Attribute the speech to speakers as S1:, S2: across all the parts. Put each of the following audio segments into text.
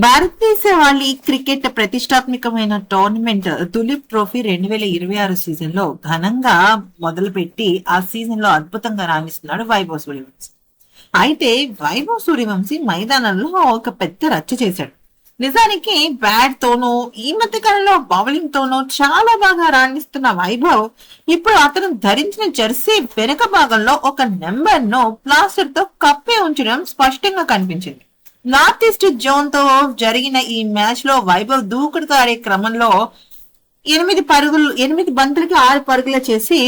S1: భారతదేశ వాళ్ళి క్రికెట్ ప్రతిష్టాత్మకమైన tournament tulip trophy 2026 season లో ఘనంగా మొదలుపెట్టి ఆ సీజన్ లో అద్భుతంగా రాణిస్తున్నాడు వైభవ్ సూర్యవంశీ. అయితే వైభవ్ సూర్యవంశీ మైదానంలో ఒక పెద్ద రచ్చ చేశాడు. నిజానికి బ్యాట్ తోనూ ఈ మధ్య కాలంలో బౌలింగ్ తోనూ చాలా బాగా రాణిస్తున్న వైభవ్ ఇప్పుడు అతను ధరించిన జెర్సీ వెనుక భాగంలో ఒక నెంబర్ ను ప్లాస్టర్ తో కప్పి ఉంచడం స్పష్టంగా కనిపించింది. నార్త్ ఈస్ట్ జోన్ తో జరిగిన ఈ మ్యాచ్ లో వైభవ్ దూకుడుగా ఆడే క్రమంలో 8 బంతులకి 6 పరుగులు చేసి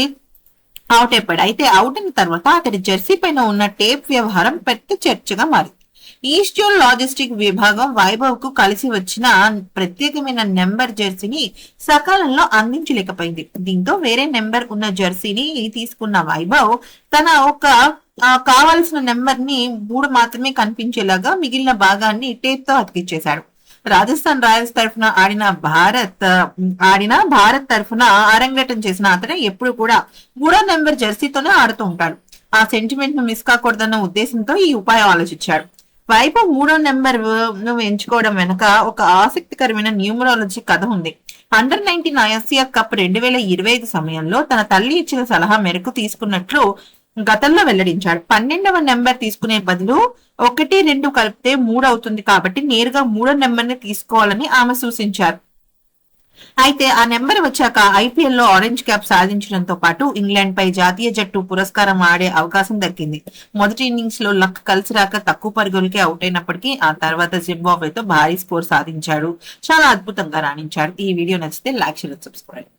S1: అవుట్ అయిపోయాడు. అయితే అవుట్ అయిన తర్వాత అతడి జెర్సీ పైన ఉన్న టేప్ వ్యవహారం పెద్ద చర్చగా మారింది. ఈస్ట్ జోన్ లాజిస్టిక్ విభాగం వైభవ్ కు కలిసి వచ్చిన ప్రత్యేకమైన నెంబర్ జెర్సీని సకాలంలో అందించలేకపోయింది. దీంతో వేరే నెంబర్ ఉన్న జెర్సీని తీసుకున్న వైభవ్ తన కావాల్సిన నెంబర్ ని 3 మాత్రమే కనిపించేలాగా మిగిలిన భాగాన్ని టేప్ తో అతికిచ్చేశాడు. రాజస్థాన్ రాయల్స్ తరఫున ఆడిన భారత్ తరఫున అరంగేటం చేసిన అతను ఎప్పుడు కూడా 3వ నెంబర్ జెర్సీతోనే ఆడుతూ ఉంటాడు. ఆ సెంటిమెంట్ ను మిస్ కాకూడదన్న ఉద్దేశంతో ఈ ఉపాయం ఆలోచించాడు. వైభవ్ 3వ నెంబర్ ను ఎంచుకోవడం వెనక ఒక ఆసక్తికరమైన న్యూమరాలజీ కథ ఉంది. అండర్-19 ఆసియా కప్ 2025 సమయంలో తన తల్లి ఇచ్చిన సలహా మేరకు తీసుకున్నట్లు గతంలో వెల్లడించాడు. 12వ నెంబర్ తీసుకునే బదులు 1, 2 కలిపితే 3 అవుతుంది కాబట్టి నేరుగా 3వ నెంబర్ ని తీసుకోవాలని ఆమె సూచించారు. అయితే ఆ నెంబర్ వచ్చాక ఐపీఎల్ లో ఆరెంజ్ క్యాప్ సాధించడంతో పాటు ఇంగ్లాండ్ పై జాతీయ జట్టు పురస్కారం ఆడే అవకాశం దక్కింది. మొదటి ఇన్నింగ్స్ లో లక్ కలిసి రాక తక్కువ పరుగులకే అవుట్ అయినప్పటికీ ఆ తర్వాత జింబాబ్వేతో భారీ స్కోర్ సాధించాడు. చాలా అద్భుతంగా రాణించాడు. ఈ వీడియో నచ్చితే లైక్, షేర్, సబ్స్క్రైబ్.